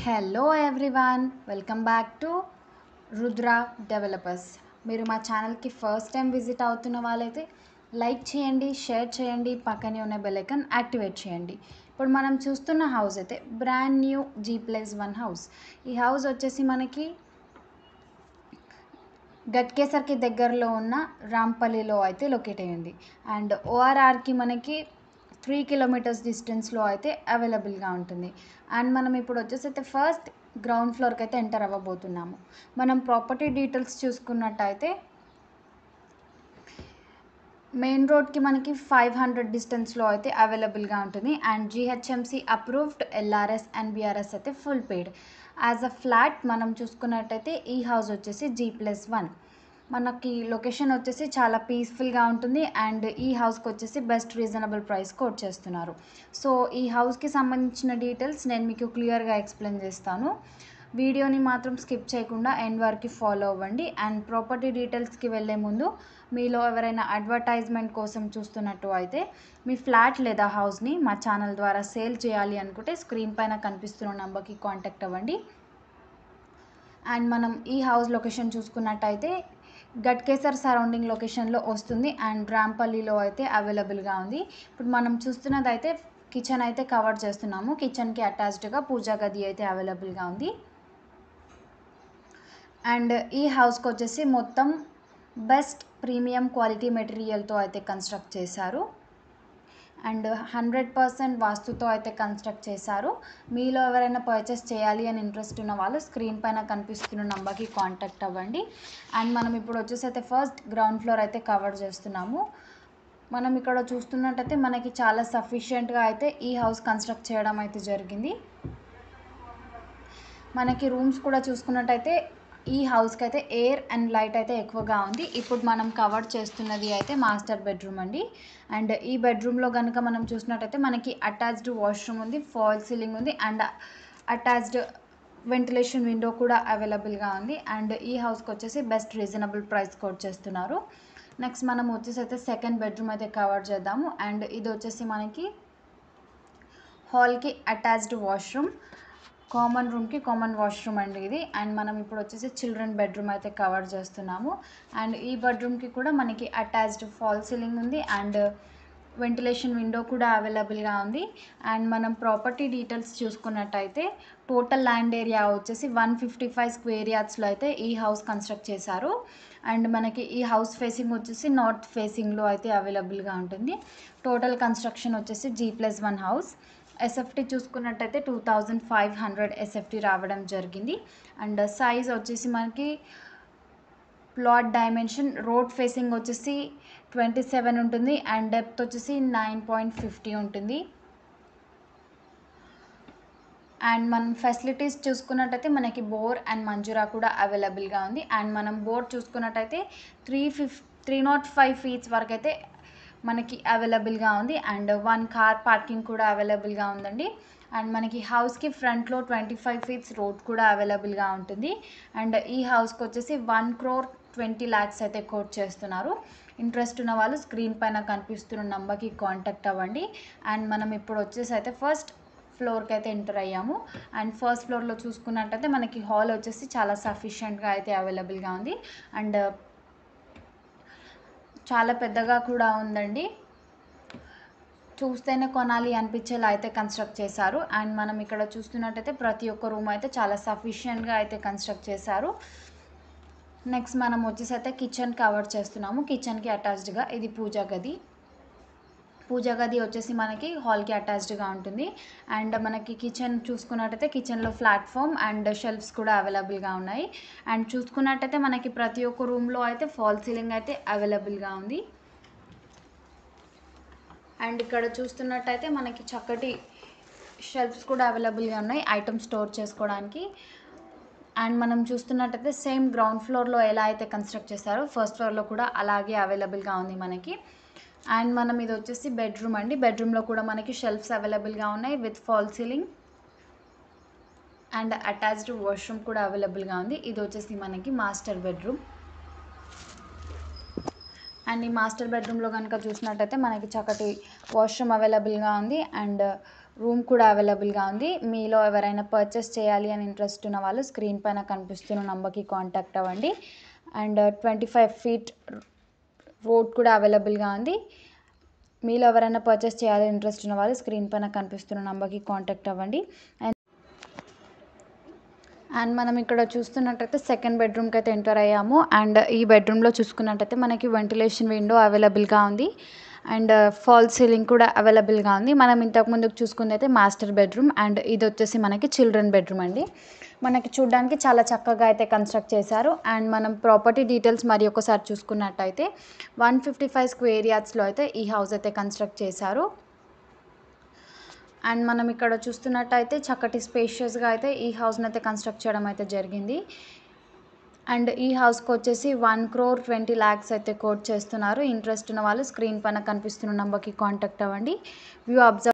Hello everyone, welcome back to Rudra developers. మీరు మా ఛానల్కి ఫస్ట్ టైం విజిట్ అవుతున్న వాళ్ళైతే లైక్ చేయండి, షేర్ చేయండి, పక్కనే ఉన్న బెల్ ఐకాన్ యాక్టివేట్ చేయండి. ఇప్పుడు మనం చూస్తున్న హౌస్ అయితే బ్రాండ్ న్యూ G+1 హౌస్. ఈ హౌస్ వచ్చేసి మనకి గట్కేసర్కి దగ్గరలో ఉన్న రాంపల్లిలో అయితే లొకేట్ అయ్యింది. అండ్ ORRకి మనకి 3 కిలోమీటర్స్ డిస్టెన్స్లో అయితే అవైలబుల్గా ఉంటుంది. అండ్ మనం ఇప్పుడు వచ్చేసి అయితే ఫస్ట్ గ్రౌండ్ ఫ్లోర్కి అయితే ఎంటర్ అవ్వబోతున్నాము. మనం ప్రాపర్టీ డీటెయిల్స్ చూసుకున్నట్టయితే మెయిన్ రోడ్కి మనకి 500 డిస్టెన్స్లో అయితే అవైలబుల్గా ఉంటుంది. And GHMC approved, LRS and BRS అయితే full paid. As a flat మనం చూసుకున్నట్టయితే ఈ హౌస్ వచ్చేసి G+1. మనకి లొకేషన్ వచ్చేసి చాలా పీస్ఫుల్గా ఉంటుంది. అండ్ ఈ హౌస్కి వచ్చేసి బెస్ట్ రీజనబుల్ ప్రైస్ కోట్ చేస్తున్నారు. సో ఈ హౌస్కి సంబంధించిన డీటెయిల్స్ నేను మీకు క్లియర్గా ఎక్స్ప్లెయిన్ చేస్తాను. వీడియోని మాత్రం స్కిప్ చేయకుండా ఎండ్ వరకు ఫాలో అవ్వండి. అండ్ ప్రాపర్టీ డీటెయిల్స్కి వెళ్ళే ముందు మీలో ఎవరైనా అడ్వర్టైజ్మెంట్ కోసం చూస్తున్నట్టు అయితే మీ ఫ్లాట్ లేదా హౌస్ని మా ఛానల్ ద్వారా సేల్ చేయాలి అనుకుంటే స్క్రీన్ పైన కనిపిస్తున్న నెంబర్కి కాంటాక్ట్ అవ్వండి. అండ్ మనం ఈ హౌస్ లొకేషన్ చూసుకున్నట్టయితే గట్కేసర్ సరౌండింగ్ లొకేషన్లో వస్తుంది. అండ్ రాంపల్లిలో అయితే అవైలబుల్గా ఉంది. ఇప్పుడు మనం చూస్తున్నది అయితే కిచెన్ అయితే కవర్ చేస్తున్నాము. కిచెన్కి అటాచ్డ్గా పూజా గది అయితే అవైలబుల్గా ఉంది. అండ్ ఈ హౌస్కి వచ్చేసి మొత్తం బెస్ట్ ప్రీమియం క్వాలిటీ మెటీరియల్తో అయితే కన్స్ట్రక్ట్ చేశారు. అండ్ 100% వాస్తుతో అయితే కన్స్ట్రక్ట్ చేశారు. మీలో ఎవరైనా పర్చేస్ చేయాలి అని ఇంట్రెస్ట్ ఉన్న వాళ్ళు స్క్రీన్ పైన కనిపిస్తున్న నెంబర్కి కాంటాక్ట్ అవ్వండి. అండ్ మనం ఇప్పుడు వచ్చేసి అయితే ఫస్ట్ గ్రౌండ్ ఫ్లోర్ అయితే కవర్ చేస్తున్నాము. మనం ఇక్కడ చూస్తున్నట్టయితే మనకి చాలా సఫిషియెంట్గా అయితే ఈ హౌస్ కన్స్ట్రక్ట్ చేయడం అయితే జరిగింది. మనకి రూమ్స్ కూడా చూసుకున్నట్టయితే ఈ హౌస్కి అయితే ఎయిర్ అండ్ లైట్ అయితే ఎక్కువగా ఉంది. ఇప్పుడు మనం కవర్ చేస్తున్నది అయితే మాస్టర్ బెడ్రూమ్ అండి. అండ్ ఈ బెడ్రూమ్లో కనుక మనం చూసినట్టయితే మనకి అటాచ్డ్ వాష్రూమ్ ఉంది, ఫాల్ సీలింగ్ ఉంది, అండ్ అటాచ్డ్ వెంటిలేషన్ విండో కూడా అవైలబుల్గా ఉంది. అండ్ ఈ హౌస్కి వచ్చేసి బెస్ట్ రీజనబుల్ ప్రైస్ కోట్ చేస్తున్నారు. నెక్స్ట్ మనం వచ్చేసి అయితే సెకండ్ బెడ్రూమ్ అయితే కవర్ చేద్దాము. అండ్ ఇది వచ్చేసి మనకి హాల్కి అటాచ్డ్ వాష్రూమ్, కామన్ రూమ్కి కామన్ వాష్రూమ్ అండి ఇది. అండ్ మనం ఇప్పుడు వచ్చేసి చిల్డ్రన్ బెడ్రూమ్ అయితే కవర్ చేస్తున్నాము. అండ్ ఈ బెడ్రూమ్కి కూడా మనకి అటాచ్డ్ ఫాల్ సీలింగ్ ఉంది అండ్ వెంటిలేషన్ విండో కూడా అవైలబుల్గా ఉంది. అండ్ మనం ప్రాపర్టీ డీటెయిల్స్ చూసుకున్నట్టయితే టోటల్ ల్యాండ్ ఏరియా వచ్చేసి 155 స్క్వేర్ యార్డ్స్లో అయితే ఈ హౌస్ కన్స్ట్రక్ట్ చేశారు. అండ్ మనకి ఈ హౌస్ ఫేసింగ్ వచ్చేసి నార్త్ ఫేసింగ్లో అయితే అవైలబుల్గా ఉంటుంది. టోటల్ కన్స్ట్రక్షన్ వచ్చేసి G+1 హౌస్. SFT చూసుకున్నట్టయితే 2500 SFT రావడం జరిగింది. అండ్ సైజ్ వచ్చేసి మనకి ప్లాట్ డైమెన్షన్ రోడ్ ఫేసింగ్ వచ్చేసి 27 ఉంటుంది అండ్ డెప్త్ వచ్చేసి 9.50 ఉంటుంది. అండ్ మనం ఫెసిలిటీస్ చూసుకున్నట్టయితే మనకి బోర్ అండ్ మంజూరా కూడా అవైలబుల్గా ఉంది. అండ్ మనం బోర్ చూసుకున్నట్టయితే 305 ఫీట్స్ వరకు అయితే మనకి అవైలబుల్గా ఉంది. అండ్ 1 కార్ పార్కింగ్ కూడా అవైలబుల్గా ఉందండి. అండ్ మనకి హౌస్కి ఫ్రంట్లో 25 ఫీట్స్ రోడ్ కూడా అవైలబుల్గా ఉంటుంది. అండ్ ఈ హౌస్కి వచ్చేసి 1,20,00,000 అయితే కోట్ చేస్తున్నారు. ఇంట్రెస్ట్ ఉన్న వాళ్ళు స్క్రీన్ పైన కనిపిస్తున్న నెంబర్కి కాంటాక్ట్ అవ్వండి. అండ్ మనం ఇప్పుడు వచ్చేసి అయితే ఫస్ట్ ఫ్లోర్కి అయితే ఎంటర్ అయ్యాము. అండ్ ఫస్ట్ ఫ్లోర్లో చూసుకున్నట్టయితే మనకి హాల్ వచ్చేసి చాలా సఫిషియెంట్గా అయితే అవైలబుల్గా ఉంది. అండ్ చాలా పెద్దగా కూడా ఉందండి. చూస్తేనే కొనాలి అనిపించేలా అయితే కన్స్ట్రక్ట్ చేశారు. అండ్ మనం ఇక్కడ చూస్తున్నట్టయితే ప్రతి ఒక్క రూమ్ అయితే చాలా సఫిషియెంట్గా అయితే కన్స్ట్రక్ట్ చేశారు. నెక్స్ట్ మనం వచ్చేసి అయితే కిచెన్ కవర్ చేస్తున్నాము. కిచెన్కి అటాచ్డ్గా ఇది పూజా గది. పూజా గది వచ్చేసి మనకి హాల్కి అటాచ్డ్గా ఉంటుంది. అండ్ మనకి కిచెన్ చూసుకున్నట్టయితే కిచెన్లో ప్లాట్ఫామ్ అండ్ షెల్ఫ్స్ కూడా అవైలబుల్గా ఉన్నాయి. అండ్ చూసుకున్నట్టయితే మనకి ప్రతి ఒక్క రూమ్లో అయితే ఫాల్ సీలింగ్ అయితే అవైలబుల్గా ఉంది. అండ్ ఇక్కడ చూస్తున్నట్టయితే మనకి చక్కటి షెల్ఫ్స్ కూడా అవైలబుల్గా ఉన్నాయి ఐటమ్ స్టోర్ చేసుకోవడానికి. అండ్ మనం చూస్తున్నట్టయితే సేమ్ గ్రౌండ్ ఫ్లోర్లో ఎలా అయితే కన్స్ట్రక్ట్ చేశారో ఫస్ట్ ఫ్లోర్లో కూడా అలాగే అవైలబుల్గా ఉంది మనకి. అండ్ మనం ఇది వచ్చేసి బెడ్రూమ్ అండి. బెడ్రూమ్లో కూడా మనకి షెల్ఫ్స్ అవైలబుల్గా ఉన్నాయి with fall ceiling and attached washroom కూడా అవైలబుల్గా ఉంది. ఇది వచ్చేసి మనకి మాస్టర్ బెడ్రూమ్. అండ్ ఈ మాస్టర్ బెడ్రూమ్లో కనుక చూసినట్టయితే మనకి చక్కటి వాష్రూమ్ అవైలబుల్గా ఉంది. అండ్ రూమ్ కూడా అవైలబుల్గా ఉంది. మీలో ఎవరైనా పర్చేస్ చేయాలి అని ఇంట్రెస్ట్ ఉన్న వాళ్ళు స్క్రీన్ పైన కనిపిస్తున్న నంబర్కి కాంటాక్ట్ అవ్వండి. అండ్ 25 ఫీట్ రోడ్ కూడా అవైలబుల్గా ఉంది. మీలో ఎవరైనా పర్చేస్ చేయాలని ఇంట్రెస్ట్ ఉన్న వాళ్ళు స్క్రీన్ పైన కనిపిస్తున్న నంబర్కి కాంటాక్ట్ అవ్వండి. అండ్ మనం ఇక్కడ చూస్తున్నట్టయితే సెకండ్ బెడ్రూమ్కి అయితే ఎంటర్ అయ్యాము. అండ్ ఈ బెడ్రూమ్లో చూసుకున్నట్టయితే మనకి వెంటిలేషన్ విండో అవైలబుల్గా ఉంది. అండ్ ఫాల్ సీలింగ్ కూడా అవైలబుల్గా ఉంది. మనం ఇంతకుముందుకు చూసుకుంది అయితే మాస్టర్ బెడ్రూమ్. అండ్ ఇది వచ్చేసి మనకి చిల్డ్రన్ బెడ్రూమ్ అండి. మనకి చూడడానికి చాలా చక్కగా అయితే కన్స్ట్రక్ట్ చేశారు. అండ్ మనం ప్రాపర్టీ డీటెయిల్స్ మరి ఒకసారి చూసుకున్నట్టయితే 155 స్క్వేర్ యార్డ్స్లో అయితే ఈ హౌస్ అయితే కన్స్ట్రక్ట్ చేశారు. అండ్ మనం ఇక్కడ చూస్తున్నట్టయితే చక్కటి స్పేషియస్గా అయితే ఈ హౌస్ని అయితే కన్స్ట్రక్ట్ చేయడం అయితే జరిగింది. అండ్ ఈ హౌస్కి వచ్చేసి 1,20,00,000 అయితే కోట్ చేస్తున్నారు. ఇంట్రెస్ట్ ఉన్న వాళ్ళు స్క్రీన్ పైన కనిపిస్తున్న నెంబర్కి కాంటాక్ట్ అవ్వండి. View observe